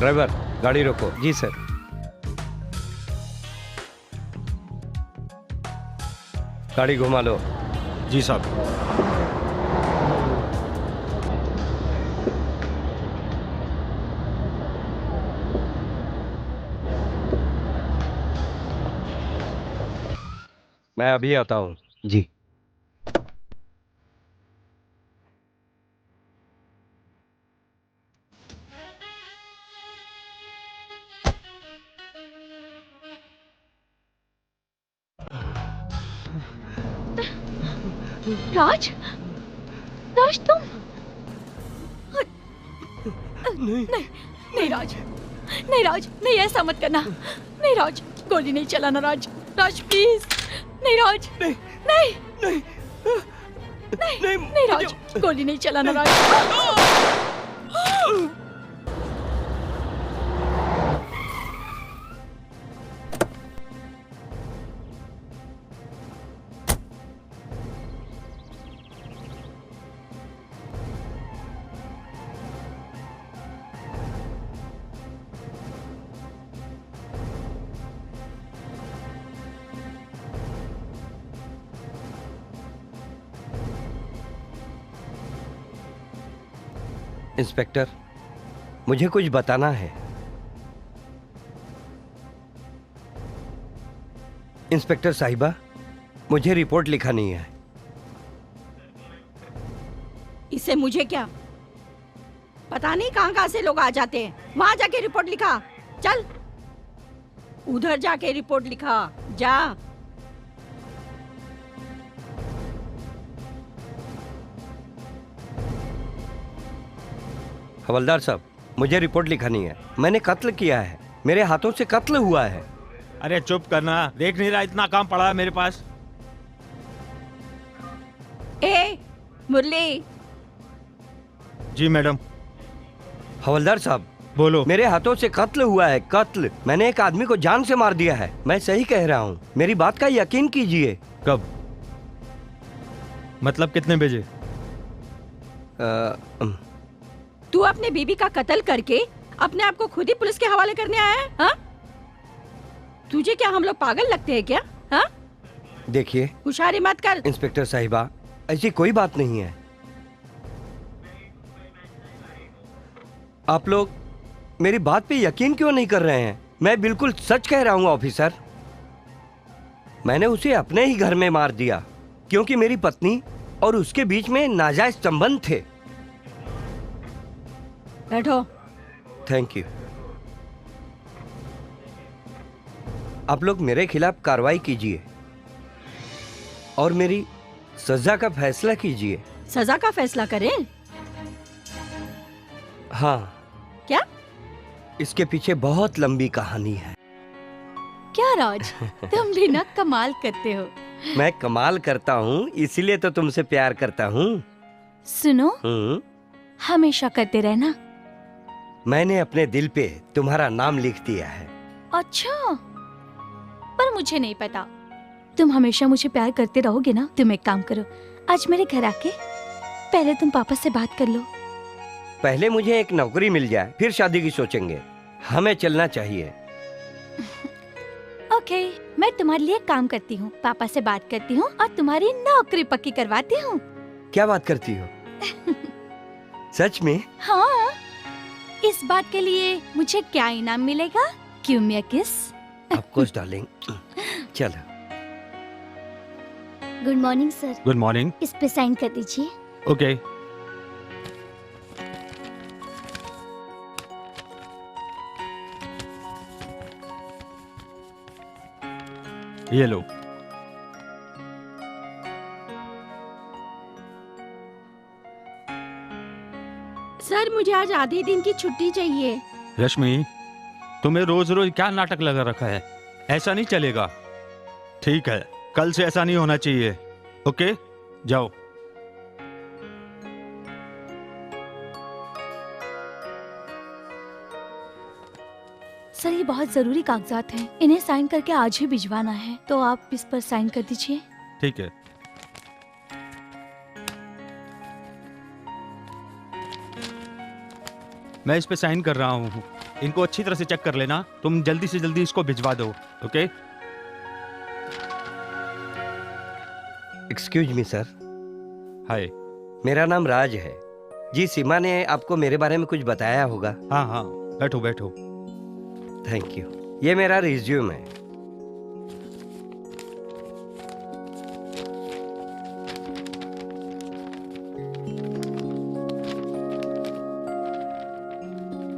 Driver गाड़ी रोको। जी sir. गाड़ी घुमा लो। जी साहब। मैं अभी आता हूँ। जी। राज, राज तुम नहीं नहीं राज, नहीं राज, नहीं ऐसा मत करना। नहीं राज, गोली नहीं चलाना राज, राज प्लीज। नहीं राज, नहीं नहीं नहीं नहीं, नहीं राज, गोली नहीं चलाना राज। इंस्पेक्टर, मुझे कुछ बताना है। इंस्पेक्टर साहिबा, मुझे रिपोर्ट लिखानी है। इससे मुझे क्या पता, नहीं कहाँ से लोग आ जाते हैं। वहां जाके रिपोर्ट लिखा। चल उधर जाके रिपोर्ट लिखा, जा। हवलदार साहब, मुझे रिपोर्ट लिखानी है। मैंने कत्ल किया है, मेरे हाथों से कत्ल हुआ है। अरे चुप करना, देख नहीं रहा इतना काम पड़ा है मेरे पास। ए मुरली। जी मैडम। हवलदार साहब बोलो। मेरे हाथों से कत्ल हुआ है, कत्ल। मैंने एक आदमी को जान से मार दिया है। मैं सही कह रहा हूँ, मेरी बात का यकीन कीजिए। कब? मतलब कितने बजे? तू अपने बीबी का कत्ल करके अपने आप को खुद ही पुलिस के हवाले करने आया है? हाँ? तुझे क्या हम लोग पागल लगते हैं क्या? हाँ? देखिए होशियारी मत कर। इंस्पेक्टर साहिबा, ऐसी कोई बात नहीं है। आप लोग मेरी बात पे यकीन क्यों नहीं कर रहे हैं? मैं बिल्कुल सच कह रहा हूँ ऑफिसर। मैंने उसे अपने ही घर में मार दिया क्योंकि मेरी पत्नी और उसके बीच में नाजायज संबंध थे। बैठो। Thank you. आप लोग मेरे खिलाफ कार्रवाई कीजिए और मेरी सजा का फैसला कीजिए। सजा का फैसला करें? हाँ। क्या? इसके पीछे बहुत लंबी कहानी है। क्या राज, तुम भी ना कमाल करते हो। मैं कमाल करता हूँ, इसीलिए तो तुमसे प्यार करता हूँ। सुनो, हमेशा करते रहना। मैंने अपने दिल पे तुम्हारा नाम लिख दिया है। अच्छा, पर मुझे नहीं पता। तुम हमेशा मुझे प्यार करते रहोगे ना? तुम एक काम करो, आज मेरे घर आके पहले तुम पापा से बात कर लो। पहले मुझे एक नौकरी मिल जाए, फिर शादी की सोचेंगे। हमें चलना चाहिए। ओके, मैं तुम्हारे लिए काम करती हूँ, पापा से बात करती हूँ और तुम्हारी नौकरी पक्की करवाती हूँ। क्या बात करती हो? सच में? हाँ। इस बात के लिए मुझे क्या इनाम मिलेगा? Give me a kiss? Of course, darling. चलो। Good morning sir. Good morning. इस पे साइन कर दीजिए। ओके। ये लो। सर मुझे आज आधे दिन की छुट्टी चाहिए। रश्मि, तुम्हें रोज रोज क्या नाटक लगा रखा है? ऐसा नहीं चलेगा। ठीक है, कल से ऐसा नहीं होना चाहिए। ओके, जाओ। सर, ये बहुत जरूरी कागजात हैं, इन्हें साइन करके आज ही भिजवाना है, तो आप इस पर साइन कर दीजिए। ठीक है। मैं इस पे साइन कर रहा हूँ। इनको अच्छी तरह से चेक कर लेना। तुम जल्दी से जल्दी इसको भिजवा दो। ओके? एक्सक्यूज मी सर, हाय। मेरा नाम राज है। जी, सीमा ने आपको मेरे बारे में कुछ बताया होगा। हाँ हाँ, बैठो बैठो। Thank you. ये मेरा रिज्यूम है।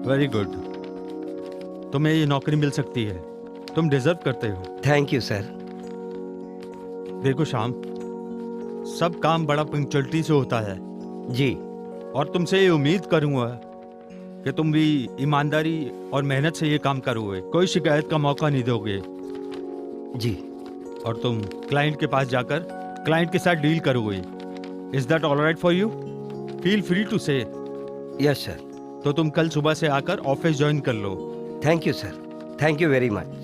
Very good. तुम्हें ये नौकरी मिल सकती है, तुम डिजर्व करते हो। Thank you sir. देखो श्याम, सब काम बड़ा पंक्चुअलिटी से होता है जी। और तुमसे ये उम्मीद करूंगा कि तुम भी ईमानदारी और मेहनत से ये काम करोगे, कोई शिकायत का मौका नहीं दोगे जी। और तुम क्लाइंट के पास जाकर क्लाइंट के साथ डील करोगे। Is that all right for you? Feel free to say. Yes sir. तो तुम कल सुबह से आकर ऑफिस ज्वाइन कर लो। Thank you sir, thank you very much.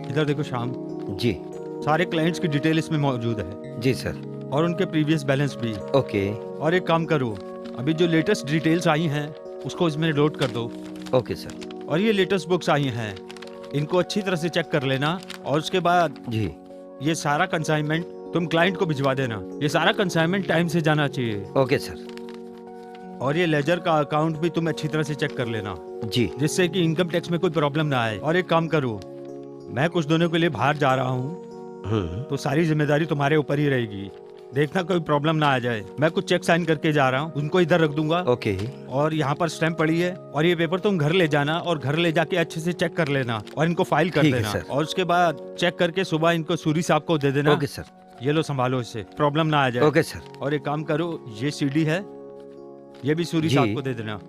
इधर देखो श्याम, जी। सारे क्लाइंट्स की डिटेल इसमें मौजूद है जी सर। और उनके प्रीवियस बैलेंस भी। ओके। और एक काम करो, अभी जो लेटेस्ट डिटेल्स आई हैं उसको इसमें नोट कर दो। Okay sir. और ये लेटेस्ट बुक्स आई हैं, इनको अच्छी तरह से चेक कर लेना और उसके बाद जी। ये सारा कंसाइनमेंट तुम क्लाइंट को भिजवा देना। ये सारा कंसाइनमेंट टाइम से जाना चाहिए। Okay sir. और ये लेजर का अकाउंट भी तुम अच्छी तरह से चेक कर लेना, जी। जिससे कि इनकम टैक्स में कोई प्रॉब्लम ना आए। और एक काम करो, मैं कुछ दिनों के लिए बाहर जा रहा हूँ, तो सारी जिम्मेदारी तुम्हारे ऊपर ही रहेगी। देखना कोई प्रॉब्लम ना आ जाए। मैं कुछ चेक साइन करके जा रहा हूँ, उनको इधर रख दूंगा। ओके। और यहाँ पर स्टैम्प पड़ी है और ये पेपर तुम घर ले जाना और घर ले जाके अच्छे से चेक कर लेना और इनको फाइल कर ठीक है, देना। सर। और उसके बाद चेक करके सुबह इनको सूरी साहब को दे देना। Okay sir. ये लो संभालो, इससे प्रॉब्लम ना आ जाए। Okay sir. और एक काम करो, ये सीडी है, ये भी सूरी जी। साहब को दे देना।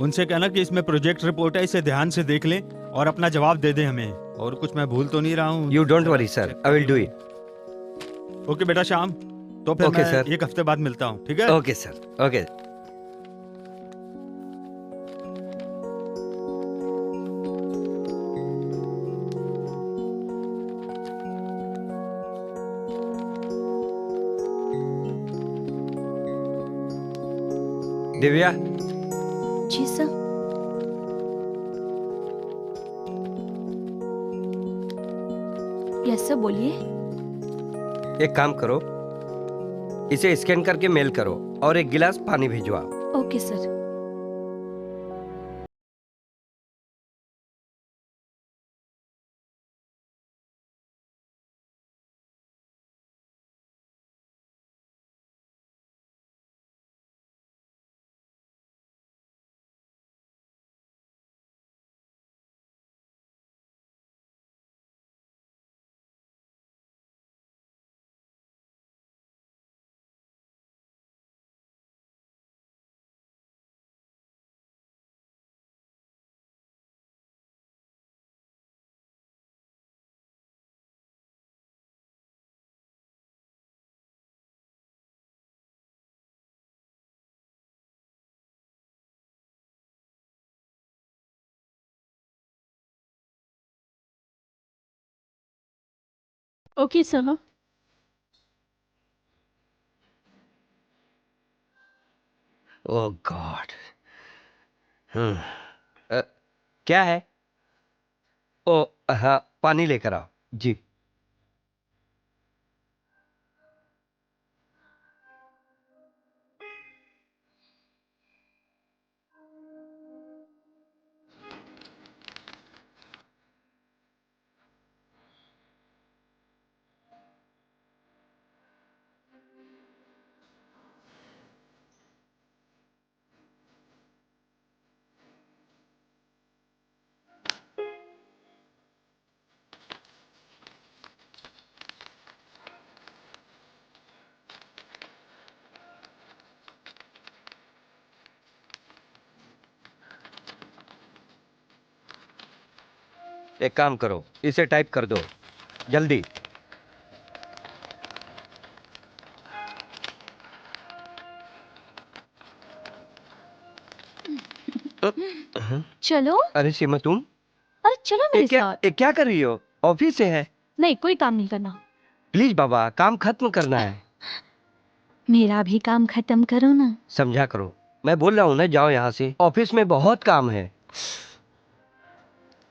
उनसे कहना कि इसमें प्रोजेक्ट रिपोर्ट है, इसे ध्यान से देख लें और अपना जवाब दे दें हमें। और कुछ मैं भूल तो नहीं रहा हूँ? You don't worry sir, I will do it. Okay बेटा श्याम, तो फिर ओके, मैं सर। एक हफ्ते बाद मिलता हूँ, ठीक है? Okay sir. ओके। दिव्या। जी सर। यस सर, बोलिए। एक काम करो, इसे स्कैन करके मेल करो और एक गिलास पानी भिजवाओ। Okay sir. Okay sir. Oh god. क्या है? ओ हाँ, पानी लेकर आओ। जी। एक काम करो, इसे टाइप कर दो जल्दी। चलो। अरे सीमा तुम अरे चलो मेरे साथ। क्या कर रही हो? ऑफिस से है। नहीं, कोई काम नहीं करना। प्लीज बाबा, काम खत्म करना है। मेरा भी काम खत्म करो ना। समझा करो, मैं बोल रहा हूँ ना, जाओ यहाँ से, ऑफिस में बहुत काम है।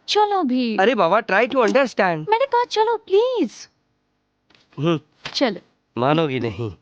चलो भी। अरे बाबा, ट्राई टू अंडरस्टैंड। मैंने कहा चलो प्लीज। चलो। मानोगी नहीं।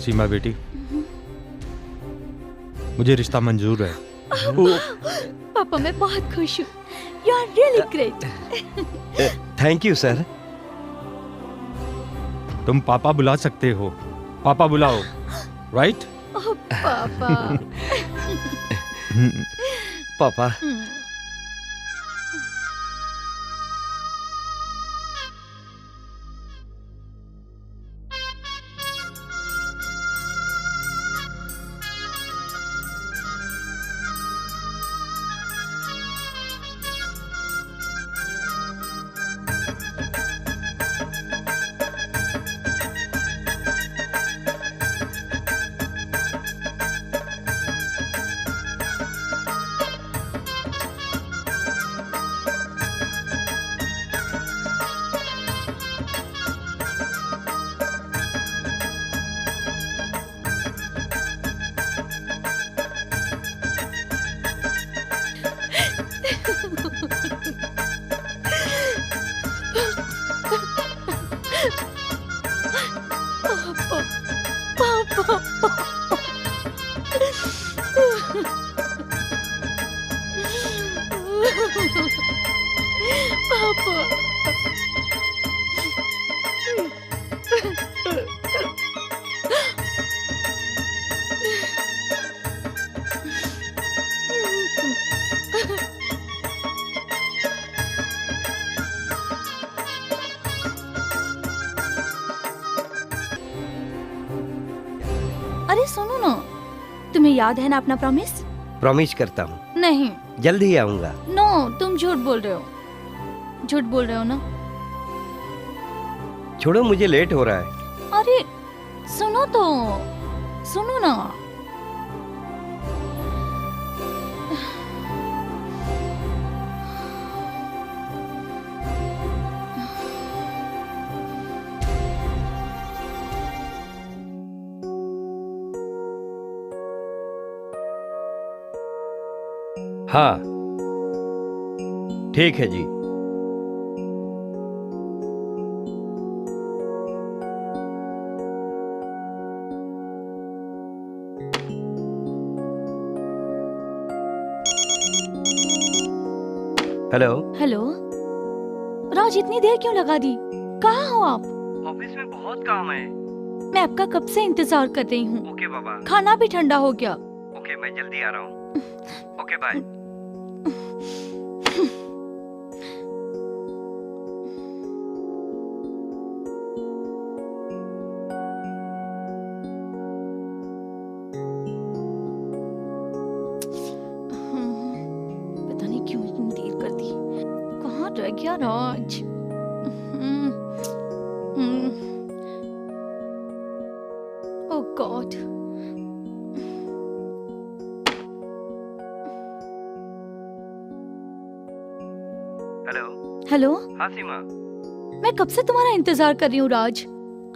सीमा बेटी, मुझे रिश्ता मंजूर है। पापा, मैं बहुत खुश हूँ। You are really great. Thank you sir. तुम पापा बुला सकते हो, पापा बुलाओ, राइट? पापा। पापा, अरे सुनो ना, तुम्हें याद है ना अपना प्रॉमिस? प्रॉमिस करता हूँ नहीं। जल्द ही आऊंगा। नो, तुम झूठ बोल रहे हो। झूठ बोल रहे हो ना? छोड़ो, मुझे लेट हो रहा है। अरे सुनो तो, सुनो ना। हाँ ठीक है जी। हेलो। हेलो राज, इतनी देर क्यों लगा दी? कहाँ हो आप? ऑफिस में बहुत काम है। मैं आपका कब से इंतजार कर रही हूँ। ओके बाबा। खाना भी ठंडा हो गया। ओके, मैं जल्दी आ रहा हूँ। Okay bye. पता नहीं क्यों इतनी देर कर दी। कहाँ रह गया राज? ओह गॉड। हेलो। हेलो, हाँ सीमा। मैं कब से तुम्हारा इंतजार कर रही हूँ राज।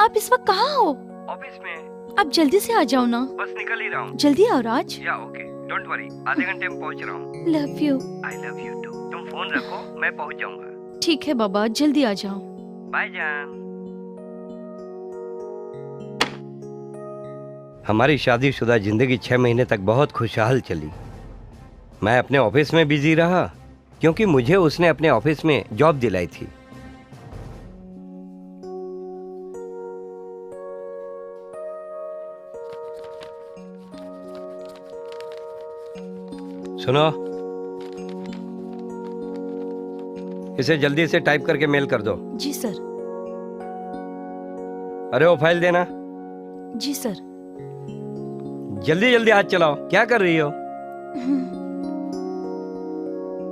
आप इस वक्त कहाँ हो? ऑफिस में। आप जल्दी से आ जाओ ना। बस निकल ही रहा हूँ। जल्दी आओ राज। या ओके, डोंट वरी, आधे घंटे में पहुँच रहा हूँ। Love you. I love you too. तुम फोन रखो, मैं पहुँच जाऊंगा। ठीक है बाबा, जल्दी आ जाओ। बाय जान। हमारी शादीशुदा जिंदगी 6 महीने तक बहुत खुशहाल चली। मैं अपने ऑफिस में बिजी रहा क्योंकि मुझे उसने अपने ऑफिस में जॉब दिलाई थी। सुनो, इसे जल्दी से टाइप करके मेल कर दो। जी सर। अरे वो फाइल देना। जी सर। जल्दी जल्दी हाथ चलाओ। क्या कर रही हो?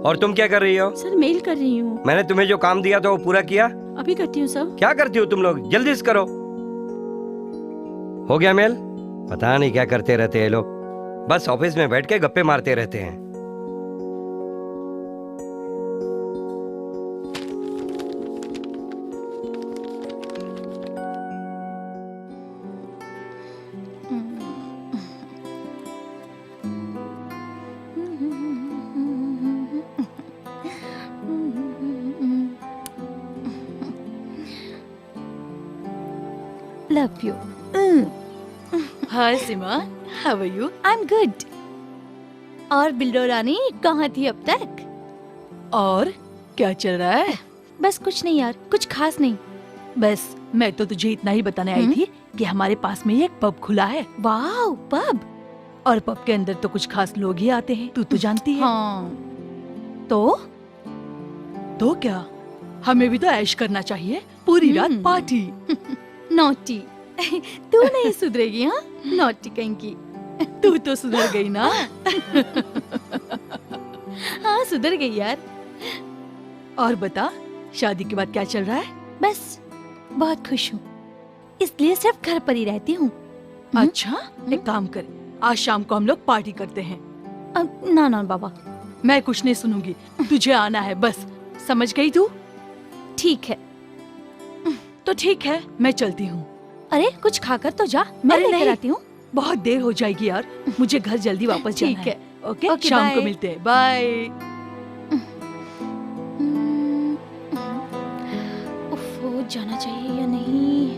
और तुम क्या कर रही हो? सर मेल कर रही हूँ। मैंने तुम्हें जो काम दिया था वो पूरा किया? अभी करती हूँ सर। क्या करती हो तुम लोग? जल्दी से करो। हो गया मेल? पता नहीं क्या करते रहते हैं लोग, बस ऑफिस में बैठ के गप्पे मारते रहते हैं। Love you. Hi Seema, how are you? I am good. और बिल्डो रानी कहाँ थी अब तक? और क्या चल रहा है? बस कुछ नहीं यार, कुछ खास नहीं। बस मैं तो तुझे इतना ही बताने आई थी कि हमारे पास में ही एक पब खुला है, वाह, पब। और पब के अंदर तो कुछ खास लोग ही आते हैं, तू तो जानती है। हाँ, तो तो क्या, हमें भी तो ऐश करना चाहिए, पूरी रात पार्टी। नॉटी। तू नहीं सुधरेगी, हाँ? नॉटी कहेंगी। तू तो सुधर गई ना। हाँ, सुधर गई यार। और बता, शादी के बाद क्या चल रहा है? बस बहुत खुश हूँ, इसलिए सिर्फ घर पर ही रहती हूँ। अच्छा, एक काम कर, आज शाम को हम लोग पार्टी करते हैं। ना ना बाबा, मैं कुछ नहीं सुनूंगी, तुझे आना है बस, समझ गई तू? ठीक है। तो ठीक है, मैं चलती हूँ। अरे कुछ खाकर तो जा, मैं अरे लेकर नहीं। आती हूँ। बहुत देर हो जाएगी यार, मुझे घर जल्दी वापस जाना ठीक है। ओके, ओके, शाम को बाय। मिलते हैं, बाय। उफ़, जाना चाहिए या नहीं?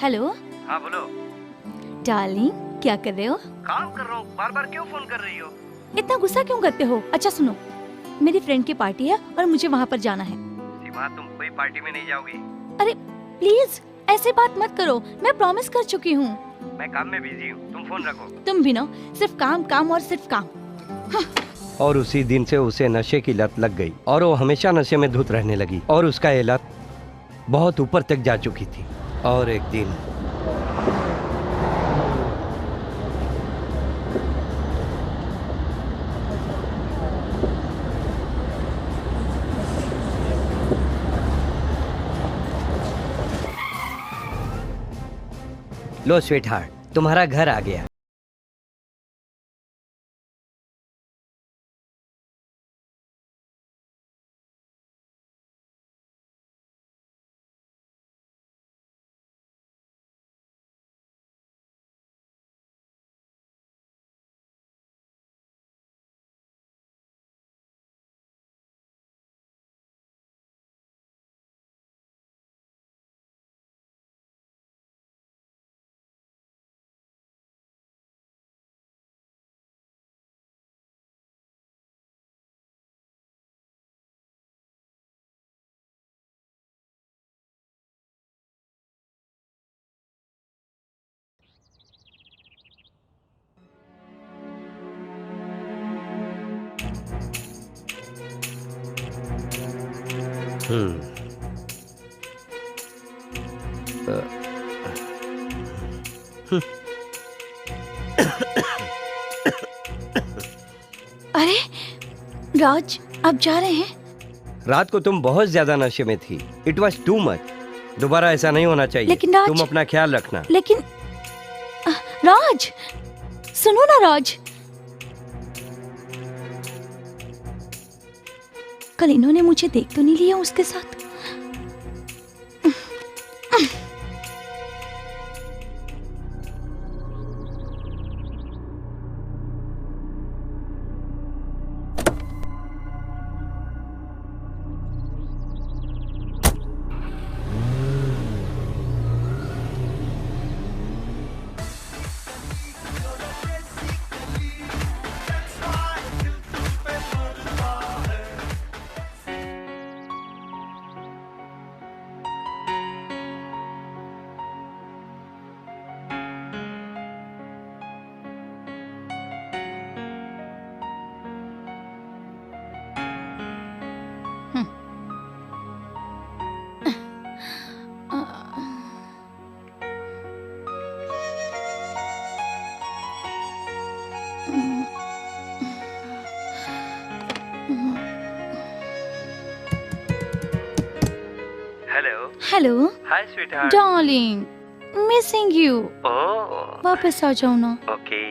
हेलो। हाँ बोलो। डार्लिंग, क्या कर रहे हो? काम कर रहा हूँ, बार बार क्यों फोन कर रही हो? इतना गुस्सा क्यों करते हो? अच्छा सुनो, मेरी फ्रेंड की पार्टी है और मुझे वहाँ पर जाना है। सीमा, तुम कोई पार्टी में नहीं जाओगी? अरे प्लीज ऐसे बात मत करो, मैं प्रॉमिस कर चुकी हूँ। मैं काम में बिजी हूँ, तुम फोन रखो। तुम भी ना, सिर्फ काम काम और सिर्फ काम। और उसी दिन से उसे नशे की लत लग गई और वो हमेशा नशे में धुत रहने लगी और उसका ये लत बहुत ऊपर तक जा चुकी थी। और एक दिन लो स्वीट हार्ट, तुम्हारा घर आ गया। अरे राज, आप जा रहे हैं? रात को तुम बहुत ज्यादा नशे में थी। It was too much. दोबारा ऐसा नहीं होना चाहिए। लेकिन राज, तुम अपना ख्याल रखना। लेकिन राज, सुनो ना राज, कल इन्होंने मुझे देख तो नहीं लिया उसके साथ? Hello hi sweetheart. Darling, missing you. Oh वापस आ जाओ ना। ओके।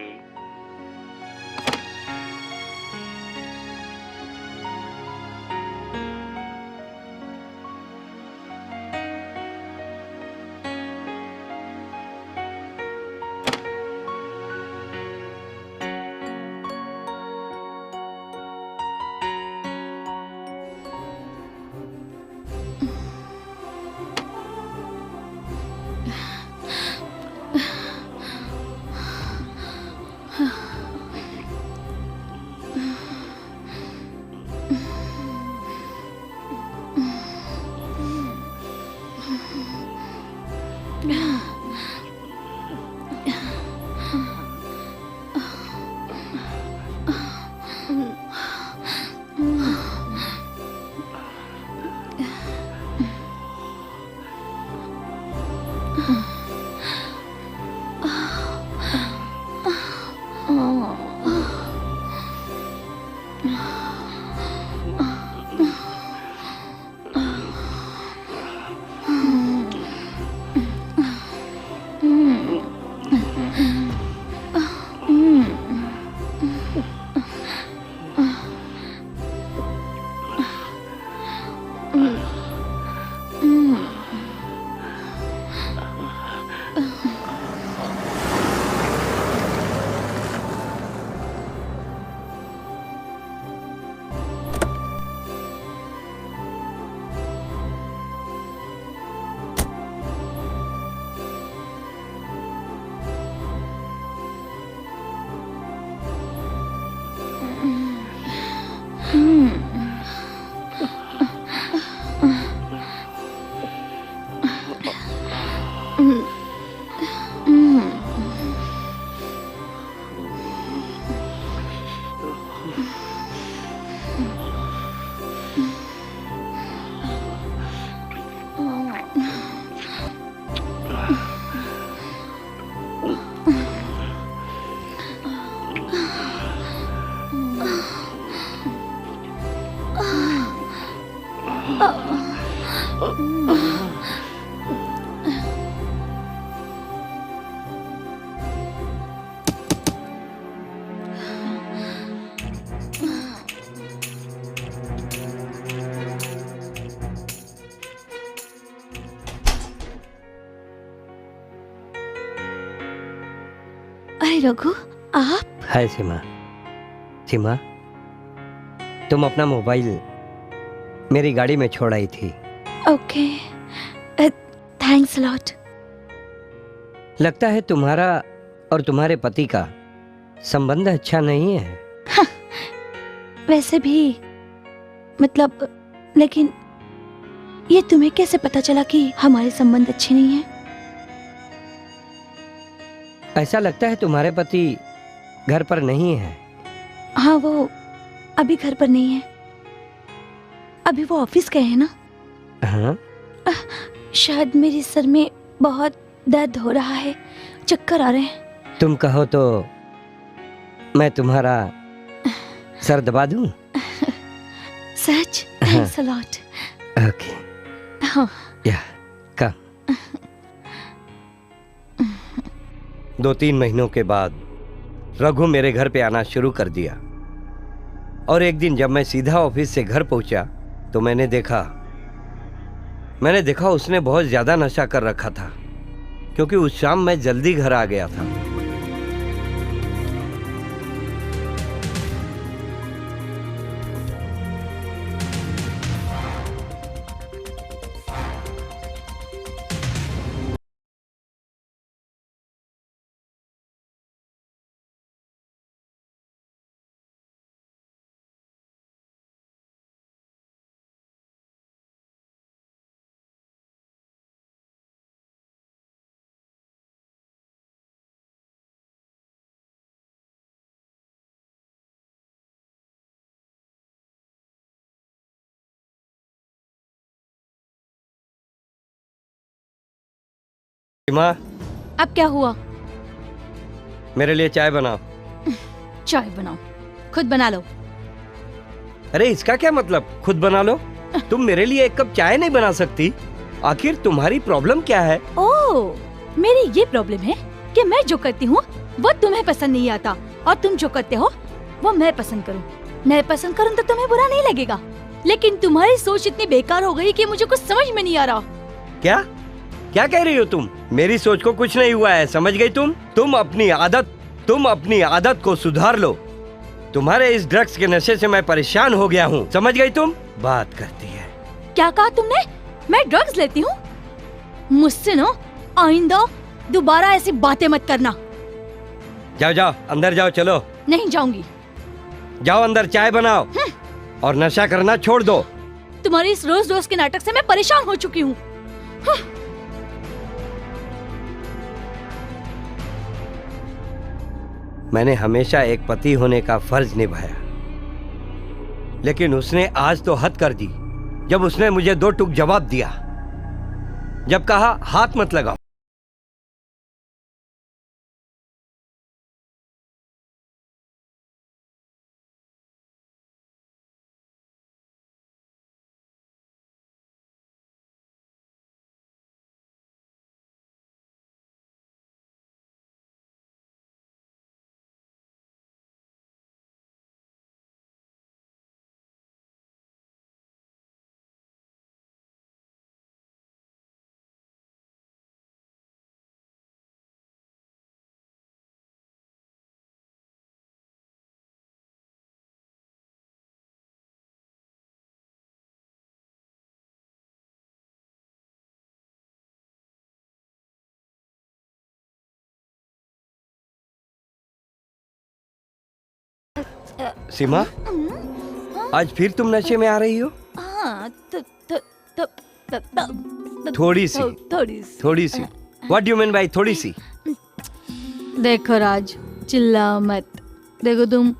अरे रघु, आप? हाय सीमा। सीमा, तुम अपना मोबाइल मेरी गाड़ी में छोड़ आई थी। Okay, thanks lot. लगता है तुम्हारा और तुम्हारे पति का संबंध अच्छा नहीं है। हाँ, वैसे भी मतलब, लेकिन ये तुम्हें कैसे पता चला कि हमारे संबंध अच्छे नहीं हैं? ऐसा लगता है तुम्हारे पति घर पर नहीं है। हाँ, वो अभी घर पर नहीं है। अभी वो ऑफिस गए हैं ना। हाँ? शायद मेरे सर में बहुत दर्द हो रहा है, चक्कर आ रहे हैं। तुम कहो तो मैं तुम्हारा सर दबा दूं? सच? Thanks a lot. ओके। हाँ। या कम। 2-3 महीनों के बाद रघु मेरे घर पे आना शुरू कर दिया और एक दिन जब मैं सीधा ऑफिस से घर पहुंचा तो मैंने देखा उसने बहुत ज्यादा नशा कर रखा था, क्योंकि उस शाम मैं जल्दी घर आ गया था। सीमा, अब क्या हुआ? मेरे लिए चाय बनाओ। चाय बनाओ, खुद बना लो। अरे इसका क्या मतलब खुद बना लो? तुम मेरे लिए एक कप चाय नहीं बना सकती? आखिर तुम्हारी प्रॉब्लम क्या है? ओह, मेरी ये प्रॉब्लम है कि मैं जो करती हूँ वो तुम्हें पसंद नहीं आता और तुम जो करते हो वो मैं पसंद करूँ। मैं पसंद करूँ तो तुम्हें बुरा नहीं लगेगा, लेकिन तुम्हारी सोच इतनी बेकार हो गई कि मुझे कुछ समझ में नहीं आ रहा। क्या क्या कह रही हो तुम? मेरी सोच को कुछ नहीं हुआ है, समझ गई तुम? तुम अपनी आदत को सुधार लो। तुम्हारे इस ड्रग्स के नशे से मैं परेशान हो गया हूँ, समझ गई तुम? बात करती है। क्या कहा तुमने? मैं ड्रग्स लेती हूँ? मुझसे ना आइंदा दोबारा ऐसी बातें मत करना। जाओ जाओ अंदर जाओ, चलो। नहीं जाऊंगी। जाओ अंदर चाय बनाओ और नशा करना छोड़ दो। तुम्हारी इस रोज रोज के नाटक से मैं परेशान हो चुकी हूँ। मैंने हमेशा एक पति होने का फर्ज निभाया, लेकिन उसने आज तो हद कर दी जब उसने मुझे 2 टूक जवाब दिया, जब कहा हाथ मत लगाओ। सीमा, आज फिर तुम नशे में आ रही हो? हाँ, थोड़ी सी। थोड़ी सी। What do you mean by थोड़ी सी? देखो राज, चिल्लाओ मत। देखो तुम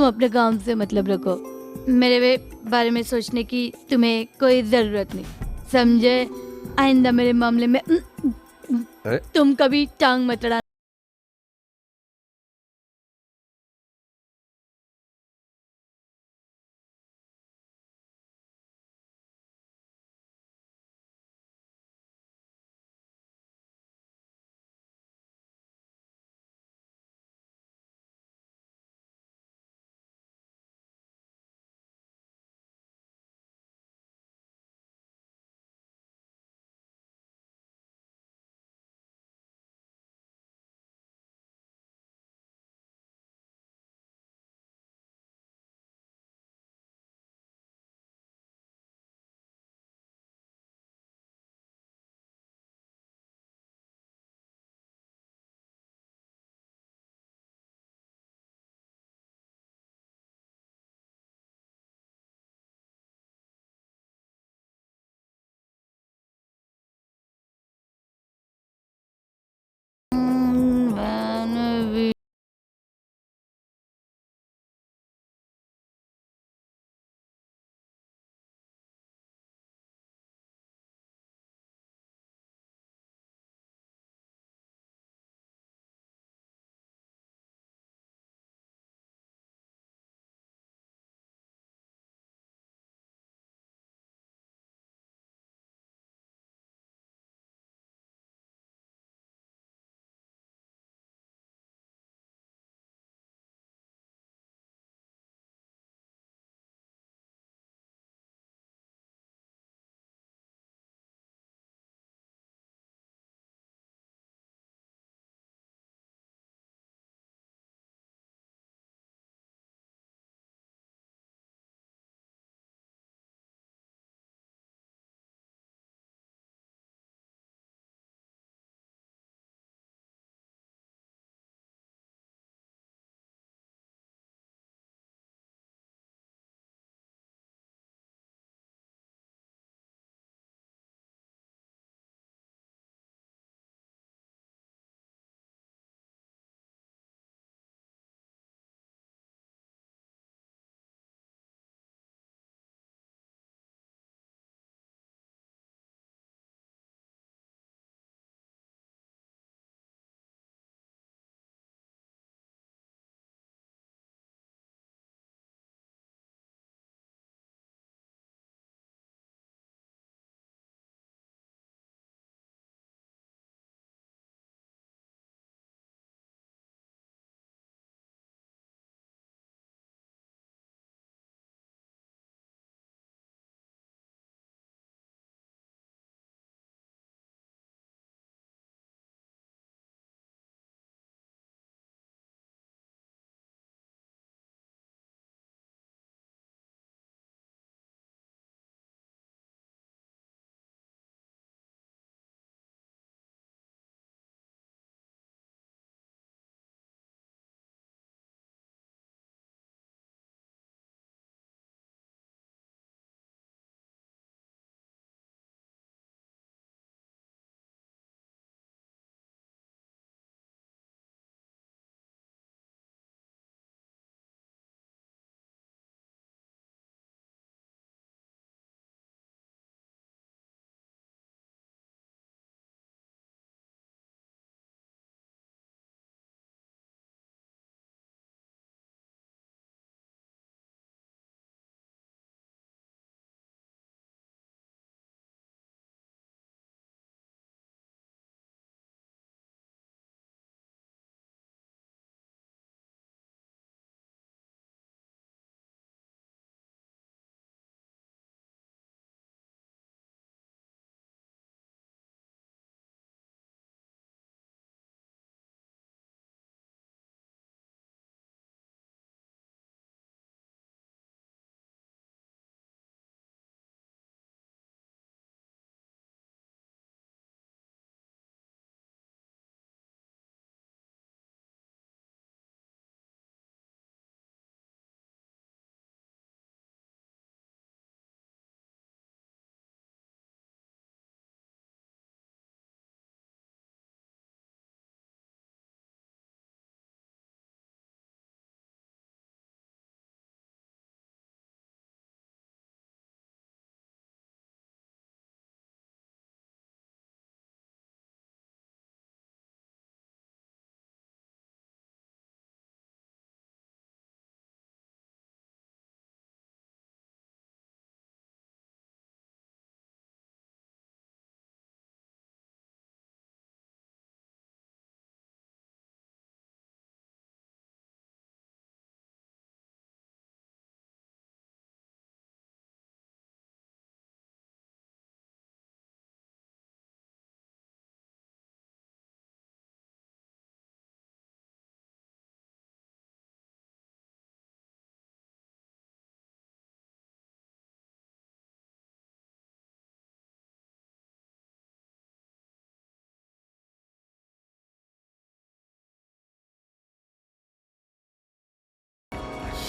अपने काम से मतलब रखो। मेरे बारे में सोचने की तुम्हें कोई जरूरत नहीं, समझे? आइंदा मेरे मामले में तुम कभी टांग मत अड़ाना।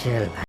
चल भाई।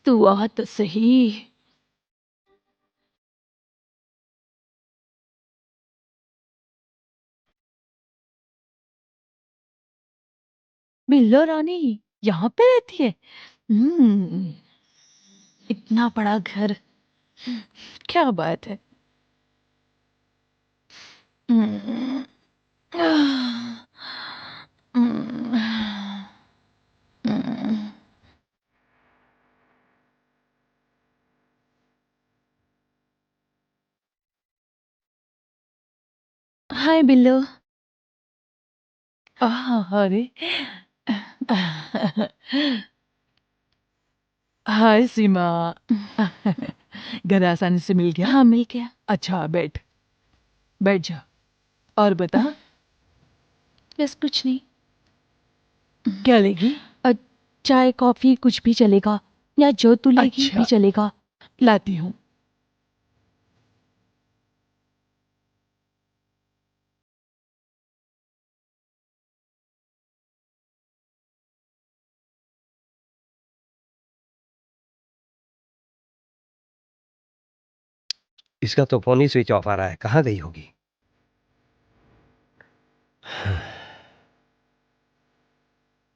तू आ तो सही। बिल्लो रानी यहाँ पे रहती है? हम्म, इतना बड़ा घर, क्या बात है। हम्म, हम्म, हम्म। हाय बिल्लो। अरे हाय सीमा। घर आसानी से मिल गया? हाँ मिल गया। अच्छा बैठ, बैठ जा और बता। बस कुछ नहीं। क्या लेगी? चाय कॉफी कुछ भी चलेगा, या जो तू लेगी अच्छा। भी चलेगा। लाती हूँ। इसका तो फोन ही स्विच ऑफ आ रहा है, कहाँ गई होगी?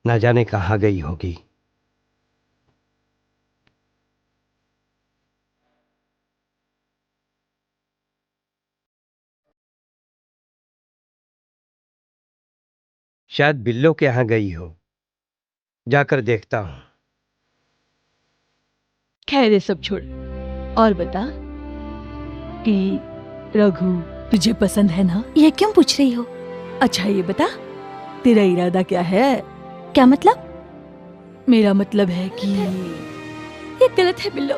ना जाने कहाँ गई होगी। शायद बिल्लो के यहाँ गई हो, जाकर देखता हूँ। खैर ये सब छोड़ और बता कि रघु तुझे पसंद है ना? ये क्यों पूछ रही हो? अच्छा ये बता, तेरा इरादा क्या है? क्या मतलब? मेरा मतलब है कि ये गलत है बिल्लो।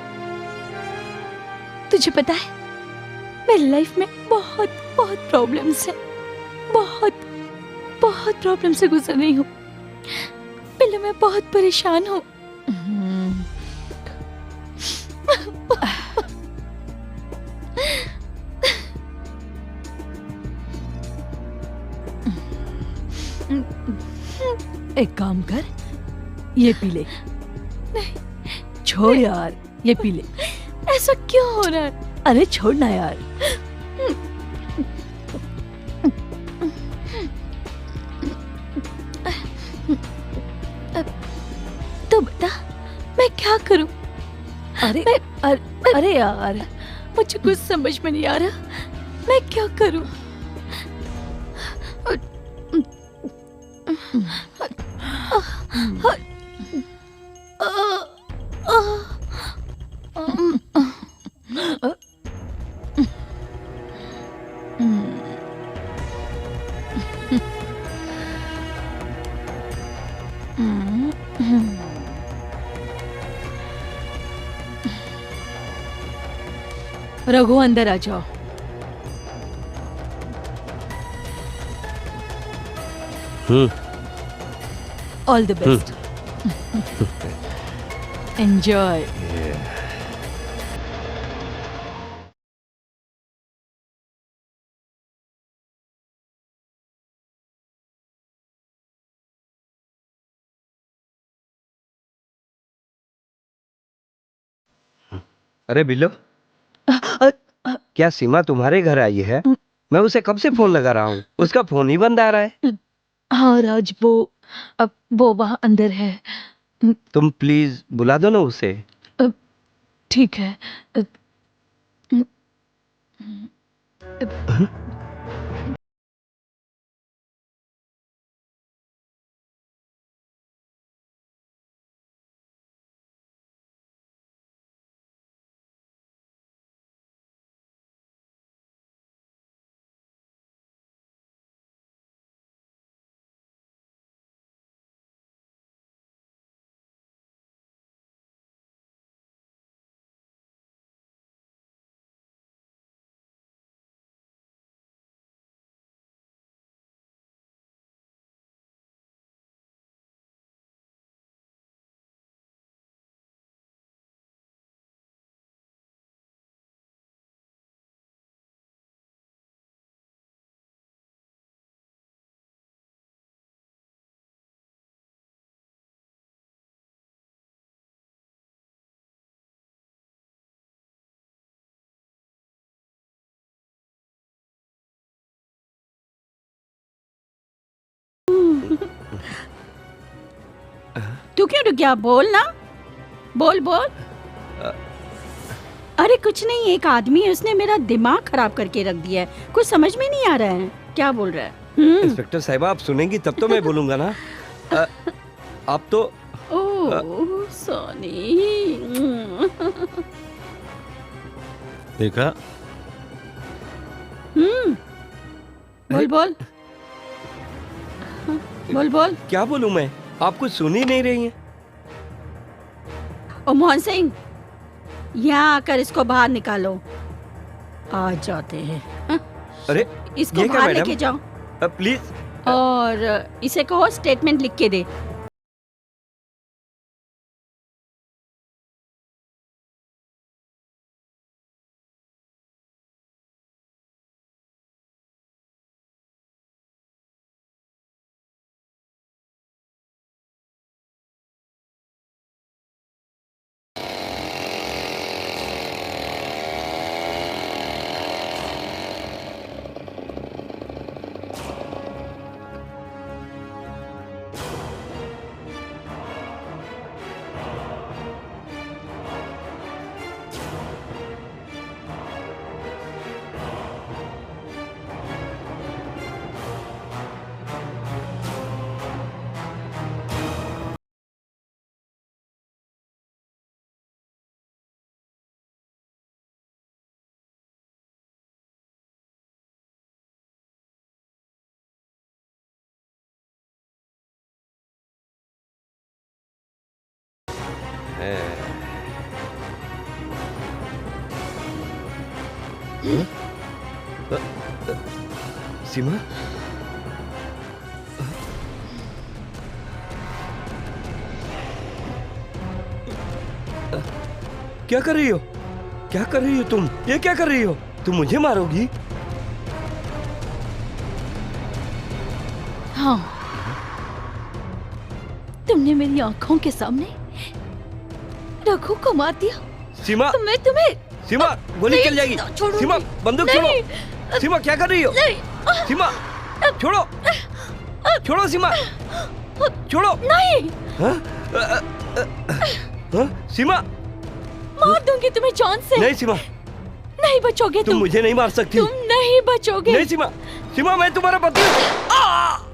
तुझे पता है मेरी लाइफ में बहुत बहुत प्रॉब्लम्स हैं, बहुत बहुत प्रॉब्लम से गुजर रही हूँ बिल्लो। मैं बहुत परेशान हूँ। एक काम कर, ये पी ले। छोड़ यार, ये पी ले। ऐसा क्यों हो रहा है? अरे छोड़ ना यार। तो बता मैं क्या करूं? अरे यार, मुझे कुछ समझ में नहीं आ रहा, मैं क्या करूं? रघु अंदर आ जाओ। All the best. एंजॉय। अरे बिल्लो, क्या सीमा तुम्हारे घर आई है? मैं उसे कब से फोन लगा रहा हूँ, उसका फोन ही बंद आ रहा है। हाँ राज, वो वहाँ अंदर है। तुम प्लीज बुला दो ना उसे। ठीक है। तू क्यों रुक गया? बोल ना, बोल बोल। अरे कुछ नहीं, एक आदमी है, उसने मेरा दिमाग खराब करके रख दिया है। कुछ समझ में नहीं आ रहा है, क्या बोल रहा है? इंस्पेक्टर साहिबा, आप सुनेंगी तब तो मैं बोलूंगा ना। आप तो ओह सोनी। देखा? बोल बोल बोल बोल। क्या बोलूं मैं? आप कुछ सुन ही नहीं रही हैं। ओ मोहन सिंह, यहाँ आकर इसको बाहर निकालो। आ जाते हैं। अरे इसको ये क्या बाहर मैडम? लेके जाओ प्लीज। और इसे कहो स्टेटमेंट लिख के दे। सीमा, क्या कर रही हो? क्या कर रही हो तुम? ये क्या कर रही हो? तुम मुझे मारोगी? हाँ, तुमने मेरी आंखों के सामने रघु को मार दिया। सीमा, तो मैं तुम्हें सीमा, गोली नहीं चल जाएगी। छोड़ूंगी। सीमा, बंदूक नहीं। छोड़ो। सीमा, क्या कर रही हो? नहीं, सीमा, छोड़ो, छोड़ो सीमा, छोड़ो। नहीं, हाँ? हाँ? सीमा, मार दूंगी तुम्हें जान से। नहीं सीमा, नहीं बचोगे तुम मुझे नहीं मार सकती। तुम नहीं बचोगे। नहीं सीमा, सीमा, मैं तुम्हारा पति हूँ।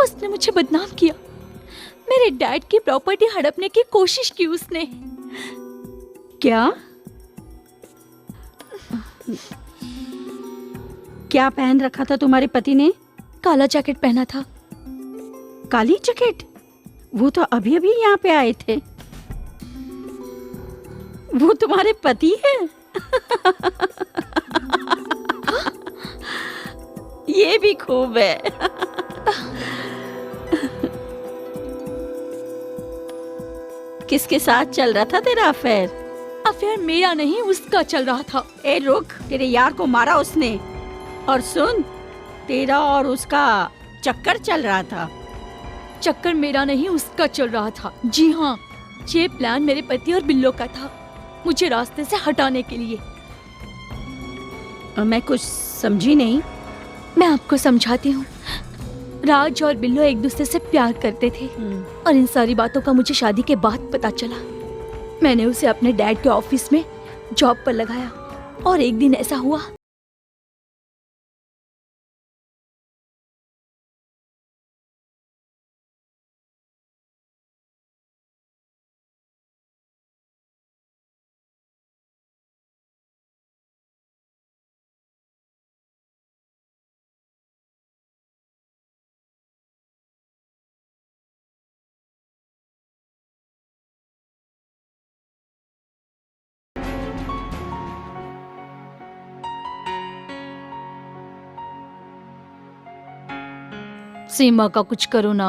उसने मुझे बदनाम किया। मेरे डैड की प्रॉपर्टी हड़पने की कोशिश की उसने। क्या क्या पहन रखा था तुम्हारे पति ने? काला जैकेट पहना था। काली जैकेट? वो तो अभी अभी यहाँ पे आए थे। वो तुम्हारे पति हैं? ये भी खूब है। किसके साथ चल रहा था तेरा अफेयर? अफेयर मेरा नहीं, उसका चल रहा था। ए रुक, तेरे यार को मारा उसने। और सुन, तेरा और उसका चक्कर चल रहा था। चक्कर मेरा नहीं, उसका चल रहा था। जी हाँ, ये प्लान मेरे पति और बिल्लो का था, मुझे रास्ते से हटाने के लिए। मैं कुछ समझी नहीं। मैं आपको समझाती हूँ। राज और बिल्लो एक दूसरे से प्यार करते थे और इन सारी बातों का मुझे शादी के बाद पता चला। मैंने उसे अपने डैड के ऑफिस में जॉब पर लगाया और एक दिन ऐसा हुआ। सीमा का कुछ करो ना,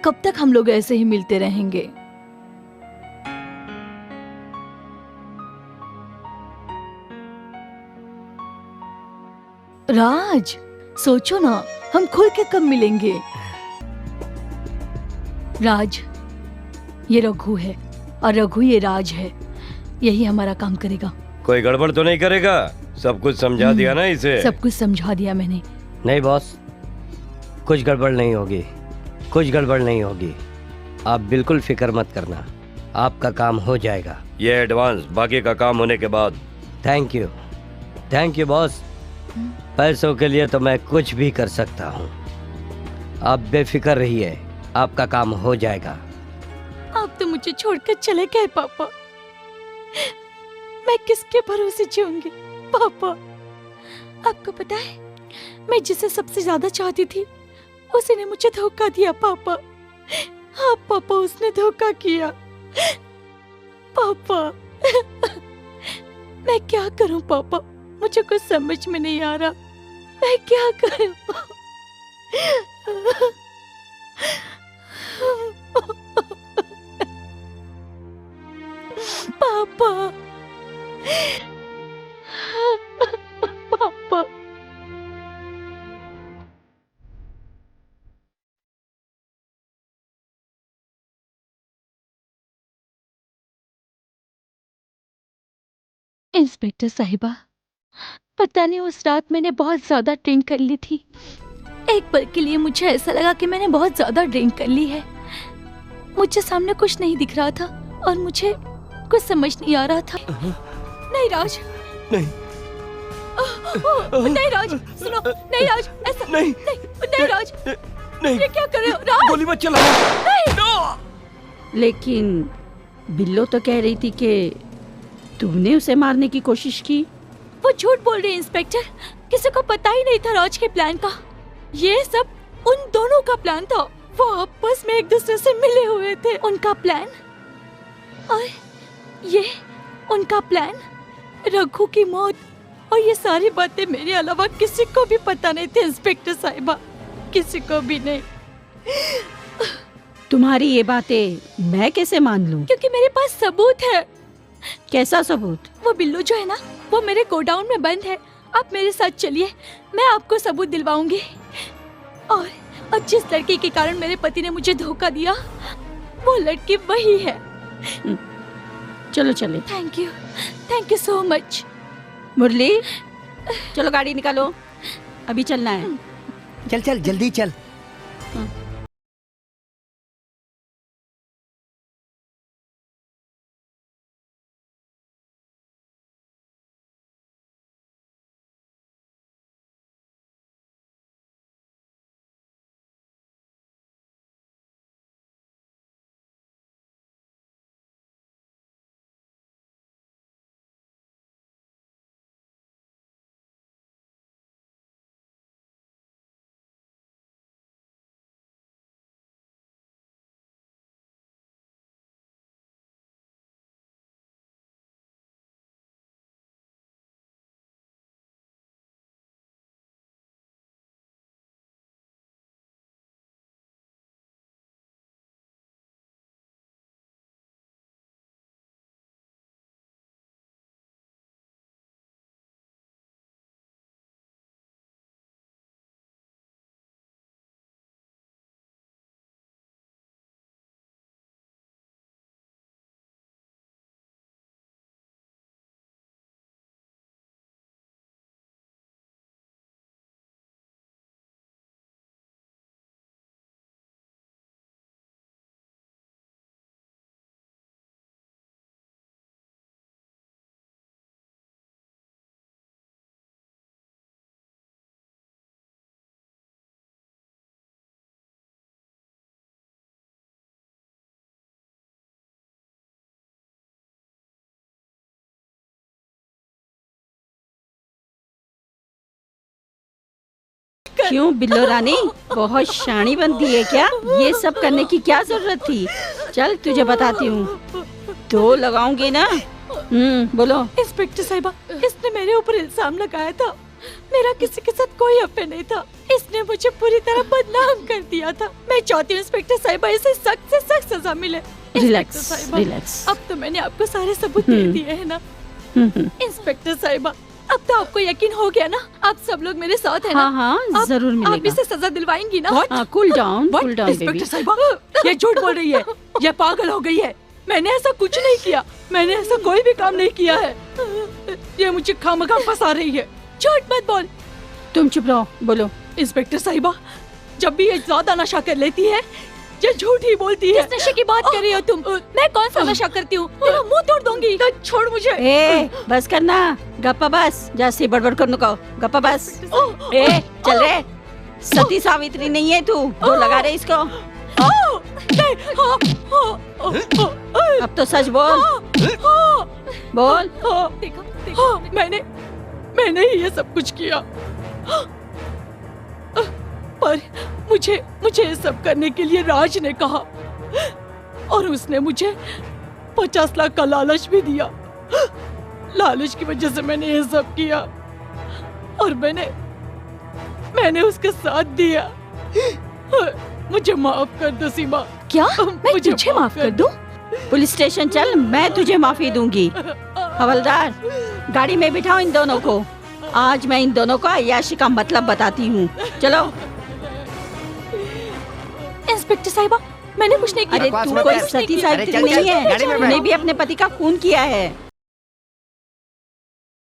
कब तक हम लोग ऐसे ही मिलते रहेंगे? राज, सोचो ना, हम खुल के कब मिलेंगे? राज, ये रघु है और रघु ये राज है। यही हमारा काम करेगा। कोई गड़बड़ तो नहीं करेगा? सब कुछ समझा दिया ना इसे? सब कुछ समझा दिया मैंने। नहीं बॉस, कुछ गड़बड़ नहीं होगी, कुछ गड़बड़ नहीं होगी। आप बिल्कुल फिक्र मत करना, आपका काम हो जाएगा। ये एडवांस, बाकी का काम होने के बाद। Thank you boss. पैसों के लिए तो मैं कुछ भी कर सकता हूँ। आप बेफिक्र रहिए, आपका काम हो जाएगा। आप तो मुझे छोड़कर चले गए पापा। मैं किसके भरोसे जीऊंगी पापा? आपको पता है, मैं जिसे सबसे ज्यादा चाहती थी उसी ने मुझे धोखा दिया पापा। हाँ पापा, उसने धोखा किया पापा। मैं क्या करूं पापा? मुझे कुछ समझ में नहीं आ रहा, मैं क्या करूं? पापा, पापा। इंस्पेक्टर साहिबा, पता नहीं उस रात मैंने बहुत ज्यादा ड्रिंक कर ली थी। एक पल के लिए मुझे ऐसा लगा कि मैंने बहुत ज्यादा ड्रिंक कर ली है। मुझे सामने कुछ नहीं दिख रहा था और मुझे कुछ समझ नहीं आ रहा था। नहीं राज, नहीं नहीं राज, सुनो, नहीं राज, ऐसा नहीं, नहीं राज, नहीं, ये क्या कर रहे हो राज? गोली मत चलाओ। लेकिन बिल्लो तो कह रही थी कि तुमने उसे मारने की कोशिश की। वो झूठ बोल रही है इंस्पेक्टर, किसी को पता ही नहीं था राज के प्लान का। ये सब उन दोनों का प्लान था। वो आपस में एक दूसरे से मिले हुए थे। उनका प्लान और ये उनका प्लान, रघु की मौत, और ये सारी बातें मेरे अलावा किसी को भी पता नहीं थी इंस्पेक्टर साहिबा, किसी को भी नहीं। तुम्हारी ये बातें मैं कैसे मान लूं? क्योंकि मेरे पास सबूत है। कैसा सबूत? वो बिल्लू जो है ना, वो मेरे गोडाउन में बंद है। आप मेरे साथ चलिए, मैं आपको सबूत दिलवाऊंगी। और जिस लड़की के कारण मेरे पति ने मुझे धोखा दिया, वो लड़की वही है। चलो चले। Thank you so much. Murli, चलो गाड़ी निकालो, अभी चलना है। चल चल जल्दी चल। क्यों बिल्लो रानी, बहुत शानी बनती है क्या? ये सब करने की क्या जरूरत थी? चल तुझे बताती हूँ, तो लगाऊंगी ना। बोलो। इंस्पेक्टर साहिबा, इसने मेरे ऊपर इल्जाम लगाया था। मेरा किसी के साथ कोई अफेयर नहीं था। इसने मुझे पूरी तरह बदनाम कर दिया था। मैं चाहती हूँ इंस्पेक्टर साहिबा, इसे सख्त से सख्त सजा मिले। Relax relax. अब तो मैंने आपको सारे सबूत दे दिए हैं ना इंस्पेक्टर साहिबा। अब तो आपको यकीन हो गया ना, आप सब लोग मेरे साथ हैं ना? हाँ हाँ जरूर आप मिलेगा। इसे सजा दिलवाएंगी ना? Cool down cool down inspector baby. साहिबा, ये झूठ बोल रही है, ये पागल हो गई है। मैंने ऐसा कुछ नहीं किया, मैंने ऐसा कोई भी काम नहीं किया है। ये मुझे खामखा फंसा रही है। झूठ मत बोल। तुम चुप रहो, बोलो। इंस्पेक्टर साहिबा, जब भी ये ज्यादा नशा कर लेती है, ये झूठ ही बोलती है। किस नशे की बात कर रही हो तुम? मैं कौन सा नशा करती हूँ? तेरा मुंह तोड़ दूंगी। छोड़ मुझे। ए बस करना, गप्पा बस, जैसे बड़बड़ करने को गप्पा बस। ए चल रे, सती सावित्री नहीं है तू, दो लगा रहे इसको। अब तो सच बोल, बोल। देखो, मैंने ही ये सब कुछ किया, पर मुझे ये सब करने के लिए राज ने कहा, और उसने मुझे 50 लाख का लालच भी दिया। लालच की वजह से मैंने ये सब किया, और मैंने उसका साथ दिया। मुझे माफ कर दो सीमा। क्या मैं तुझे माफ कर दूं? पुलिस स्टेशन चल, मैं तुझे माफी दूंगी। हवलदार, गाड़ी में बिठाओ इन दोनों को। आज मैं इन दोनों को अय्याशी का मतलब बताती हूँ। चलो। इंस्पेक्टर साहिबा, मैंने कुछ नहीं किया। अरे तू कोई सती सावित्री नहीं है, तूने भी अपने पति का खून किया है।